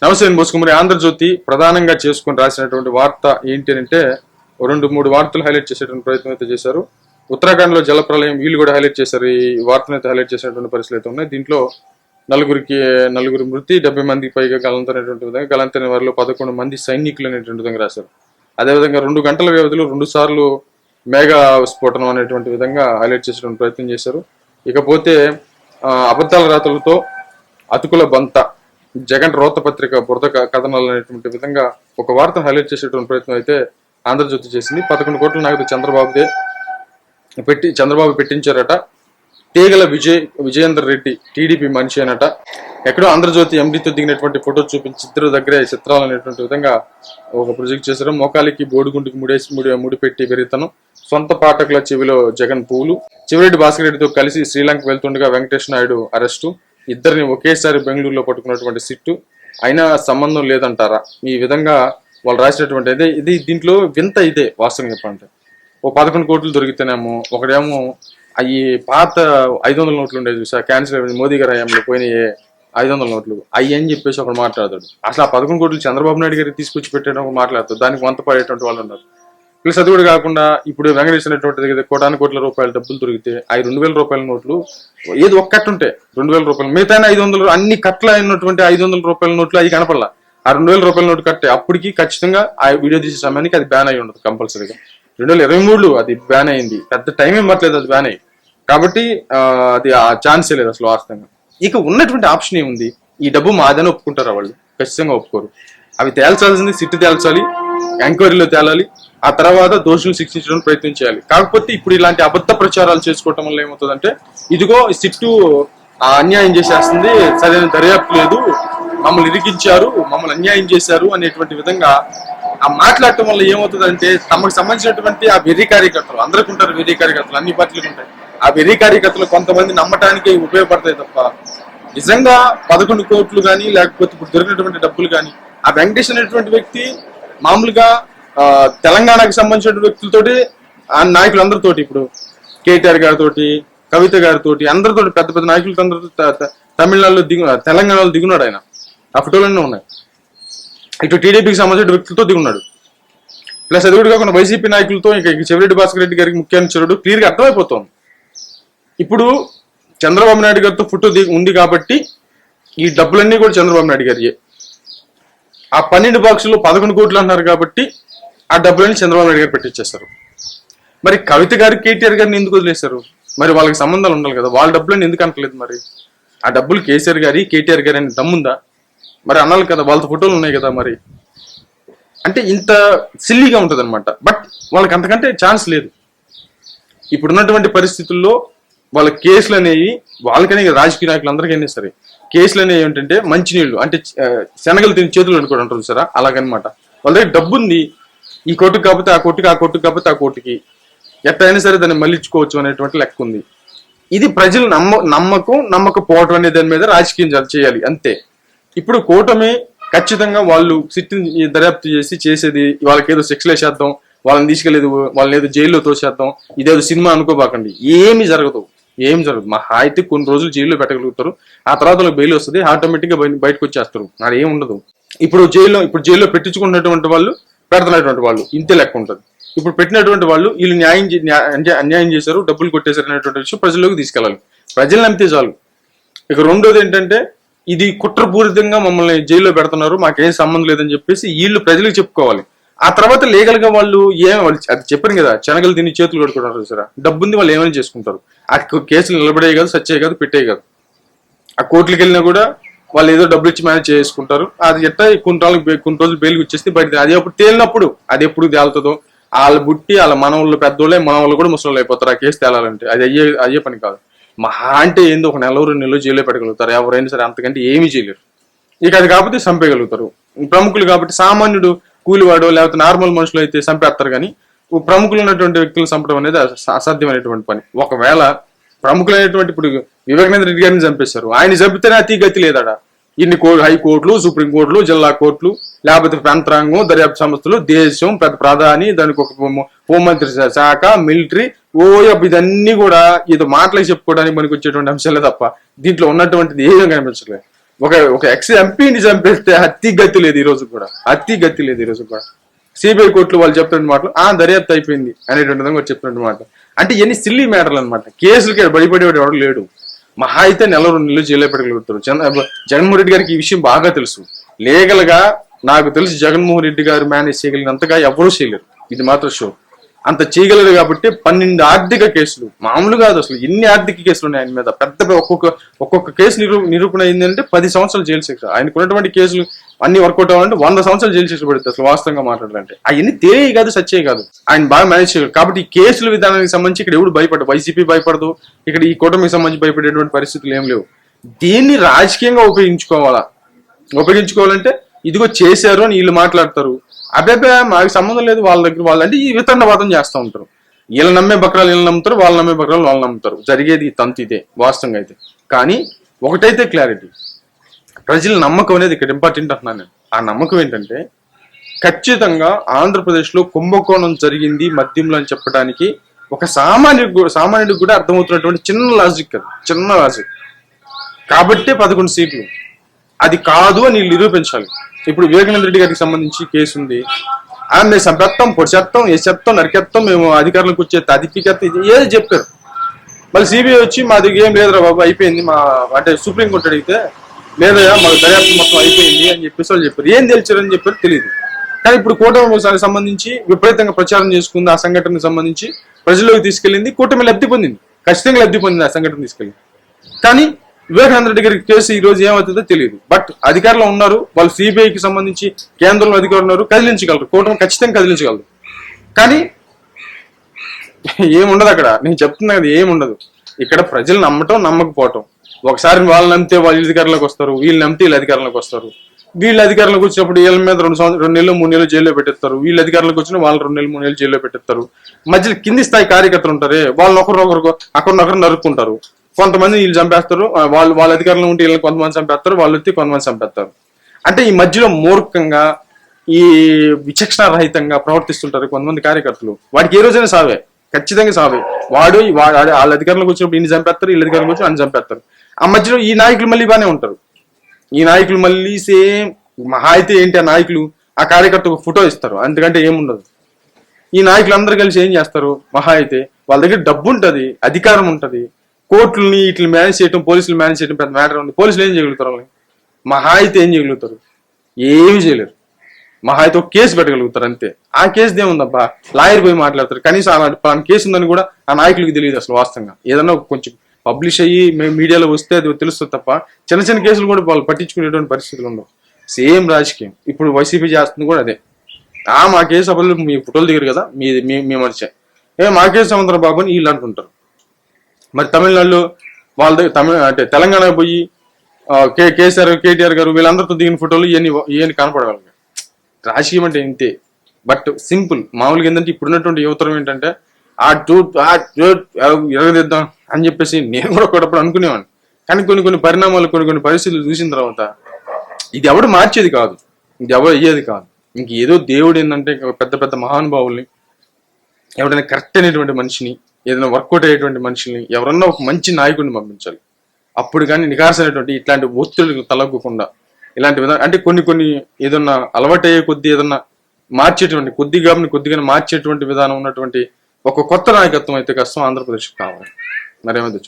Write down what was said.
నమస్తే బోసుకుమరి. ఆంధ్రజ్యోతి ప్రధానంగా చేసుకుని రాసినటువంటి వార్త ఏంటి అంటే 2-3 వార్తలు హైలైట్ చేసేటువంటి ప్రయత్నం అయితే చేశారు. ఉత్తరాఖండ్ లో జల ప్రళయం వీళ్ళు కూడా హైలైట్ చేశారు. ఈ వార్తను అయితే హైలైట్ చేసినటువంటి పరిస్థితులు అయితే ఉన్నాయి. దీంట్లో నలుగురు మృతి, 70 మందికి పైగా గలంతనేటువంటి విధంగా, గలంతైన వారిలో 11 మంది సైనికులు అనేటువంటి విధంగా రాశారు. అదేవిధంగా 2 గంటల వ్యవధిలో 2 సార్లు మేఘా స్ఫోటనం అనేటువంటి విధంగా హైలైట్ చేసేటువంటి ప్రయత్నం చేశారు. ఇకపోతే అబద్ధాల రాతలతో అతుకుల బంత, జగన్ రోత పత్రిక బురద కథనాలు అనేటువంటి విధంగా ఒక వార్తను హైలైట్ చేసేటువంటి ప్రయత్నం అయితే ఆంధ్రజ్యోతి చేసింది. 11 కోట్ల నగదు చంద్రబాబు పెట్టించారట. తీగల విజయేందర్ రెడ్డి టీడీపీ మనిషి అనట. ఎక్కడో ఆంధ్రజ్యోతి ఎండీతో దిగినటువంటి ఫోటో చూపించి ఇద్దరు దగ్గరే చిత్రాలు అనేటువంటి విధంగా ఒక ప్రొజెక్ట్ చేశారు. మోకాలికి బోడిగుంటికి ముడిపెట్టి వెరితనం, సొంత పాఠకుల చెవిలో జగన్ పూలు, చివరెడ్డి భాస్కర్ రెడ్డితో కలిసి శ్రీలంక వెళ్తుండగా వెంకటేష్ నాయుడు అరెస్టు, ఇద్దరిని ఒకేసారి బెంగళూరులో పట్టుకున్నటువంటి సిట్టు, అయినా సంబంధం లేదంటారా? ఈ విధంగా వాళ్ళు రాసినటువంటి ఇది దీంట్లో వింత ఇదే వాస్తవం చెప్పాలంటే. 11 కోట్లు దొరికితేనేమో ఒకడేమో అవి పాత 500 నోట్లు ఉండేది సార్, క్యాన్సిల్ మోదీ గారి హయాంలో పోయినాయే 500 నోట్లు అవి అని చెప్పేసి ఒకడు మాట్లాడతాడు. అసలు ఆ 11 కోట్లు చంద్రబాబు నాయుడు గారికి తీసుకొచ్చి పెట్టడం ఒక మాట్లాడతాడు. దానికి వంత పడేటువంటి వాళ్ళు ఉన్నారు. ప్లస్ అది కూడా కాకుండా ఇప్పుడు వెంకటేష్ అనేటువంటి కోట్ల రూపాయల డబ్బులు దొరికితే అవి 2000 రూపాయల నోట్లు ఏది ఒక్కటి ఉంటే 2000 రూపాయలు, మిగతా 500 అన్ని కట్ల అయినటువంటి 500 రూపాయల నోట్లు అవి కనపడలా. ఆ 2000 రూపాయల నోటు కట్టే అప్పటికి ఖచ్చితంగా ఆ వీడియో తీసే సమయానికి అది బ్యాన్ అయి ఉండదు కంపల్సరీగా. 2023 అది బ్యాన్ అయింది. పెద్ద టైం ఏం పట్టలేదు అది బ్యాన్ అయ్యి. కాబట్టి అది ఆ ఛాన్సే లేదు అసలు వాస్తవంగా. ఇక ఉన్నటువంటి ఆప్షన్ ఏముంది? ఈ డబ్బు మాదని ఒప్పుకుంటారా వాళ్ళు? ఖచ్చితంగా ఒప్పుకోరు. అవి తేల్చాల్సింది సిట్టు తేల్చాలి, ఎంక్వైరీలో తేలాలి, ఆ తర్వాత దోషులు శిక్షించడానికి ప్రయత్నం చేయాలి. కాకపోతే ఇప్పుడు ఇలాంటి అబద్ధ ప్రచారాలు చేసుకోవటం వల్ల ఏమవుతుందంటే, ఇదిగో సిట్టు అన్యాయం చేసేస్తుంది, సరైన దర్యాప్తు లేదు, మమ్మల్ని ఇరికించారు, మమ్మల్ని అన్యాయం చేశారు అనేటువంటి విధంగా ఆ మాట్లాడటం వల్ల ఏమవుతుందంటే, తమకు సంబంధించినటువంటి ఆ వెర్రి కార్యకర్తలు, అందరికీ ఉంటారు వెర్రి కార్యకర్తలు, అన్ని పార్టీలకు ఉంటాయి. ఆ వెర్రి కార్యకర్తలు కొంతమంది నమ్మటానికి ఉపయోగపడతాయి తప్ప నిజంగా 11 కోట్లు కానీ లేకపోతే ఇప్పుడు దొరికినటువంటి డబ్బులు కానీ ఆ వెంకటేష్ అనేటువంటి వ్యక్తి మామూలుగా తెలంగాణకు సంబంధించిన వ్యక్తులతోటి, ఆ నాయకులందరితోటి, ఇప్పుడు కేటీఆర్ గారితో, కవిత గారితో, అందరితో, పెద్ద పెద్ద నాయకులతో అందరితో తమిళనాడులో తెలంగాణలో దిగున్నాడు ఆయన. ఆ ఫోటోలన్నీ ఉన్నాయి. ఇటు టీడీపీకి సంబంధించిన వ్యక్తులతో దిగున్నాడు. ప్లస్ అది కూడా కాకుండా వైసీపీ నాయకులతో, ఇంకా చివరెడ్డి భాస్కర్ రెడ్డి గారికి ముఖ్యాంశుడు క్లియర్ గా అర్థమైపోతుంది. ఇప్పుడు చంద్రబాబు నాయుడు గారితో ఫోటో ఉంది కాబట్టి ఈ డబ్బులన్నీ కూడా చంద్రబాబు నాయుడు గారి. ఆ 12 బాక్సులు 11 కోట్లు అన్నారు కాబట్టి ఆ డబ్బులన్నీ చంద్రబాబు నాయుడు గారు పెట్టించేస్తారు. మరి కవిత గారు, కేటీఆర్ గారిని ఎందుకు వదిలేశారు? మరి వాళ్ళకి సంబంధాలు ఉండాలి కదా, వాళ్ళ డబ్బులన్నీ ఎందుకు అంటలేదు? మరి ఆ డబ్బులు కేసీఆర్ గారి, కేటీఆర్ గారి అని దమ్ముందా? మరి అనాలి కదా, వాళ్ళతో ఫోటోలు ఉన్నాయి కదా. మరి అంటే ఇంత సిల్లీగా ఉంటుంది అనమాట. బట్ వాళ్ళకి అంతకంటే ఛాన్స్ లేదు. ఇప్పుడున్నటువంటి పరిస్థితుల్లో వాళ్ళ కేసులు అనేవి, వాళ్ళకనే రాజకీయ నాయకులు అందరికైనా సరే కేసులు అనేవి ఏంటంటే మంచినీళ్ళు అంటే శనగలు తిని చేతులు అనుకోవడం అంటారు సరే, అలాగనమాట. వాళ్ళ దగ్గర డబ్బు ఉంది, ఈ కోర్టుకు కాకపోతే ఆ కోర్టుకి, ఆ కోర్టుకు కాకపోతే ఆ కోర్టుకి, ఎట్లయినా సరే దాన్ని మళ్ళించుకోవచ్చు అనేటువంటి లెక్క ఉంది. ఇది ప్రజలు నమ్మకపోవటం అనే దాని మీద రాజకీయం చేయాలి అంతే. ఇప్పుడు కూటమి ఖచ్చితంగా వాళ్ళు సిట్టిని దర్యాప్తు చేసేది వాళ్ళకి ఏదో శిక్షలు వేసేద్దాం, వాళ్ళని తీసుకెళ్లేదు, వాళ్ళని ఏదో జైల్లో తోసేద్దాం, ఇదేదో సినిమా అనుకోబాకండి. ఏమి జరగదు. మా అయితే కొన్ని రోజులు జైల్లో పెట్టగలుగుతారు, ఆ తర్వాత వాళ్ళకి బెయిల్ వస్తుంది, ఆటోమేటిక్ గా బయటకు వచ్చేస్తారు. అది ఏమి ఉండదు. ఇప్పుడు జైల్లో పెట్టించుకున్నటువంటి వాళ్ళు, పెడుతున్నటువంటి వాళ్ళు ఇంతే లెక్క ఉంటుంది. ఇప్పుడు పెట్టినటువంటి వాళ్ళు వీళ్ళు అన్యాయం చేశారు, డబ్బులు కొట్టేశారు అనేటువంటి విషయం ప్రజల్లోకి తీసుకెళ్ళాలి. ప్రజలు నమ్మితే చాలు. ఇక రెండోది ఏంటంటే, ఇది కుట్రపూరితంగా మమ్మల్ని జైల్లో పెడుతున్నారు, మాకేం సంబంధం లేదని చెప్పేసి వీళ్ళు ప్రజలకు చెప్పుకోవాలి. ఆ తర్వాత లీగల్ గా వాళ్ళు అది చెప్పారు కదా, శనగలు తిని చేతులు కడుకుంటారు సరే, డబ్బుంది వాళ్ళు ఏమైనా చేసుకుంటారు. ఆ కేసులు నిలబడే కాదు, సచ్చే కాదు, పెట్టే కాదు. ఆ కోర్టులకు వెళ్ళినా కూడా వాళ్ళు ఏదో డబ్బులు ఇచ్చి మేనేజ్ చేసుకుంటారు. అది ఎట్టా కొన్ని రోజులు బెయిల్కి వచ్చేస్తే బయట అది అప్పుడు తేలినప్పుడు అది ఎప్పుడు తేలుతుందో, వాళ్ళ బుట్టి వాళ్ళ మనవాళ్ళు పెద్దోళ్ళే, మనవాళ్ళు కూడా ముసలి అయిపోతారు ఆ కేసు తేలాలంటే. అది అయ్యే పని కాదు. మహా అంటే ఏందో ఒక 1 నెలలో జైల్లో పెట్టగలుగుతారు ఎవరైనా సరే, అంతకంటే ఏమీ చేయలేరు. ఇక అది కాకపోతే చంపేయగలుగుతారు. ప్రముఖులు కాబట్టి సామాన్యుడు, కూలివాడు లేకపోతే నార్మల్ మనుషులు అయితే చంపేస్తారు. కానీ ప్రముఖులు ఉన్నటువంటి వ్యక్తులు చంపడం అనేది అసాధ్యమైనటువంటి పని. ఒకవేళ ప్రముఖులైనటువంటి ఇప్పుడు వివేకానంద రెడ్డి గారిని చంపేశారు, ఆయన చంపితేనే అతి గతి లేదడా. ఇన్ని హైకోర్టులు, సుప్రీంకోర్టులు, జిల్లా కోర్టులు, లేకపోతే యంత్రాంగం, దర్యాప్తు సంస్థలు, దేశం, పెద్ద ప్రధాని, దానికి ఒక హోంమంత్రి శాఖ, మిలిటరీ, ఇదన్నీ కూడా ఏదో మాటలకు చెప్పుకోవడానికి మనకి వచ్చేటువంటి అంశాలే తప్ప దీంట్లో ఉన్నటువంటిది ఏమీ కనిపించలేదు. ఒక ఒక ఎక్స్ ఎంపీని చంపేస్తే హత్తి గతి లేదు ఈ రోజు కూడా, హత్తి గతి లేదు ఈ రోజు కూడా. సిబిఐ కోర్టులు వాళ్ళు చెప్తున్న మాటలు దర్యాప్తు అయిపోయింది అనేటువంటి విధంగా చెప్తున్న మాట. అంటే ఇవన్నీ సిల్లీ మ్యాటర్లు అనమాట. కేసులకి భయపడేవాడు ఎవడు లేడు. మహా అయితే నెల 2 నెలలు జైల్లో పెట్టగలుగుతారు. జగన్మోహన్ రెడ్డి గారికి ఈ విషయం బాగా తెలుసు. లీగల్ గా నాకు తెలిసి జగన్మోహన్ రెడ్డి గారు మేనేజ్ చేయగలిగినంతగా ఎవరూ చేయలేరు, ఇది మాత్రం షో. అంత చేయగలరు కాబట్టి 12 ఆర్థిక కేసులు, మామూలు కాదు అసలు. ఎన్ని ఆర్థిక కేసులు ఉన్నాయి ఆయన మీద, పెద్ద ఒక్కొక్క కేసు నిరూపణ అయింది అంటే 10 సంవత్సరాలు జైలు శిక్ష. ఆయనకు ఉన్నటువంటి కేసులు అన్ని వర్కౌట్ అవ్వాలంటే 100 సంవత్సరాలు జైలు శిక్ష పడుతుంది అసలు వాస్తవంగా మాట్లాడాలంటే. అవన్నీ తెలియ కాదు, సత్యే కాదు. ఆయన బాగా మేనేజ్ చేయగలరు కాబట్టి ఈ కేసుల విధానానికి సంబంధించి ఇక్కడ ఎవడు భయపడదు. వైసీపీ భయపడదు, ఇక్కడ ఈ కూటమికి సంబంధించి భయపడేటువంటి పరిస్థితులు ఏం లేవు. దీన్ని రాజకీయంగా ఉపయోగించుకోవాలంటే ఇదిగో చేశారు అని వీళ్ళు మాట్లాడతారు. అబ్బాయి మాకు సంబంధం లేదు వాళ్ళ దగ్గర, వాళ్ళు అంటే ఈ వితండవాదం చేస్తూ ఉంటారు. వీళ్ళు నమ్మే బక్రాలు వీళ్ళు నమ్ముతారు, వాళ్ళు నమ్మే బక్రాలు వాళ్ళు నమ్ముతారు. జరిగేది తంతు ఇదే వాస్తవంగా అయితే. కానీ ఒకటైతే క్లారిటీ, ప్రజల నమ్మకం అనేది ఇక్కడ ఇంపార్టెంట్ అంటున్నాను నేను. ఆ నమ్మకం ఏంటంటే ఖచ్చితంగా ఆంధ్రప్రదేశ్ లో కుంభకోణం జరిగింది మద్యంలో అని చెప్పడానికి ఒక సామాన్యుడికి కూడా అర్థమవుతున్నటువంటి చిన్న లాజిక్ కాబట్టే 11 సీట్లు. అది కాదు అని వీళ్ళు నిరూపించాలి. ఇప్పుడు వివేకానంద రెడ్డి గారికి సంబంధించి కేసు ఉంది. మేము చంపేస్తాం, పొడిచేస్తాం, వేసేస్తాం, నరికేస్తాం, మేము అధికారులకు వచ్చే అధికారం ఇది ఏది చెప్పారు. మళ్ళీ సిబిఐ వచ్చి మా దగ్గర ఏం లేదురా బాబు అయిపోయింది, మా అంటే సుప్రీంకోర్టు అడిగితే లేదయా మాకు దర్యాప్తు మొత్తం అయిపోయింది అని చెప్పేసి వాళ్ళు చెప్పారు. ఏం తెలిచారని చెప్పారు తెలియదు. కానీ ఇప్పుడు కూటమి సంబంధించి విపరీతంగా ప్రచారం చేసుకుంది. ఆ సంఘటనకు సంబంధించి ప్రజల్లోకి తీసుకెళ్ళింది, కూటమి లబ్ధి పొందింది, ఖచ్చితంగా లబ్ధి పొందింది ఆ సంఘటన తీసుకెళ్ళింది. కానీ వివేకానంద రెడ్డి గారి కేసు ఈ రోజు ఏమవుతుందో తెలియదు. బట్ అధికారులు ఉన్నారు, వాళ్ళు సిబిఐకి సంబంధించి కేంద్రంలో అధికారులు ఉన్నారు, కదిలించగలరు, కూటమి ఖచ్చితంగా కదిలించగలరు. కానీ ఏముండదు అక్కడ. నేను చెప్తున్నా కదా, ఏముండదు ఇక్కడ. ప్రజలు నమ్మటం నమ్మకపోవటం. ఒకసారి వాళ్ళు నమ్మితే వాళ్ళు అధికారంలోకి వస్తారు, వీళ్ళు నమ్మితే వీళ్ళు అధికారంలోకి వస్తారు. వీళ్ళు అధికారంలోకి వచ్చినప్పుడు వీళ్ళ మీద 2 నెలలు 3 నెలలు జైల్లో పెట్టేస్తారు. వీళ్ళు అధికారంలోకి వచ్చిన వాళ్ళు 2 నెలలు 3 నెలలు జైల్లో పెట్టేస్తారు. మధ్యలో కింది స్థాయి కార్యకర్తలు ఉంటారే, వాళ్ళని ఒకరినొకరు అక్కడొకరు నరుక్కుంటారు. కొంతమంది వీళ్ళు చంపేస్తారు, వాళ్ళ అధికారంలో ఉంటే వీళ్ళని కొంతమంది చంపేస్తారు, వాళ్ళు వచ్చి కొంతమంది చంపేస్తారు. అంటే ఈ మధ్యలో మూర్ఖంగా ఈ విచక్షణ రహితంగా ప్రవర్తిస్తుంటారు కొంతమంది కార్యకర్తలు. వాడికి ఏ రోజైనా సావే, ఖచ్చితంగా సావే. వాళ్ళ అధికారంలోకి వచ్చినప్పుడు ఇన్ని చంపేస్తారు, వీళ్ళ అధికారంలోకి వచ్చి అన్ని చంపేస్తారు. ఆ మధ్యలో ఈ నాయకులు మళ్ళీ బాగానే ఉంటారు. ఈ నాయకులు మళ్ళీ సేమ్ మహా అయితే ఏంటి, ఆ నాయకులు ఆ కార్యకర్తకు ఫోటో ఇస్తారు, అంతకంటే ఏముండదు. ఈ నాయకులు అందరూ కలిసి ఏం చేస్తారు, మహా అయితే వాళ్ళ దగ్గర డబ్బు ఉంటది, అధికారం ఉంటది, కోర్టులని ఇట్లా మేనేజ్ చేయడం, పోలీసులు మేనేజ్ చేయడం పెద్ద మ్యాటర్ ఉంది. పోలీసులు ఏం చేయగలుగుతారు వాళ్ళని? మహా అయితే ఏం చేయగలుగుతారు? ఏమి చేయలేరు. మహా అయితే ఒక కేసు పెట్టగలుగుతారు అంతే. ఆ కేసు ఏముందబ్బా, లాయర్ పోయి మాట్లాడతారు. కనీసం అలాంటి కేసు ఉందని కూడా ఆ నాయకులకి తెలియదు అసలు వాస్తవంగా. ఏదన్నా కొంచెం పబ్లిష్ అయ్యి మేము మీడియాలో వస్తే అది తెలుస్తుంది తప్ప చిన్న కేసులు కూడా వాళ్ళు పట్టించుకునేటువంటి పరిస్థితులు ఉండవు. సేమ్ రాజకీయం ఇప్పుడు వైసీపీ చేస్తుంది కూడా అదే. మా కేసు అప్పుడు మీ ఫోటోలు దిగరు కదా, మీ మనిషి మా కేసు సముద్ర బాబు అని వీళ్ళు అంటుంటారు. మరి తమిళనాడులో వాళ్ళ దగ్గర అంటే తెలంగాణ పోయి కేటీఆర్ గారు వీళ్ళందరితో దిగిన ఫోటోలు ఇవన్నీ కనపడగలరు. రాజకీయం అంటే ఇంతే. బట్ సింపుల్ మామూలుగా ఏంటంటే ఇప్పుడున్నటువంటి యువతరం ఏంటంటే ఎరగదిద్దాం అని చెప్పేసి నేను కూడా ఒకటప్పుడు అనుకునేవాడిని. కానీ కొన్ని పరిణామాలు కొన్ని పరిస్థితులు చూసిన తర్వాత ఇది ఎవడు మార్చేది కాదు, ఇది ఎవడు అయ్యేది కాదు. ఇంక ఏదో దేవుడు ఏంటంటే పెద్ద మహానుభావుల్ని, ఎవడైనా కరెక్ట్ అయినటువంటి మనిషిని, ఏదైనా వర్కౌట్ అయ్యేటువంటి మనుషుల్ని, ఎవరన్నా ఒక మంచి నాయకుడిని పంపించాలి. అప్పుడు కానీ నికాసైనటువంటి ఇట్లాంటి ఒత్తిడికి తలగ్గకుండా ఇలాంటి విధానం అంటే కొన్ని ఏదన్నా అలవాటు అయ్యే కొద్ది ఏదన్నా మార్చేటువంటి కొద్దిగా మార్చేటువంటి విధానం ఉన్నటువంటి ఒక కొత్త నాయకత్వం అయితే కష్టం ఆంధ్రప్రదేశ్కి కావాలి. మరేమైతే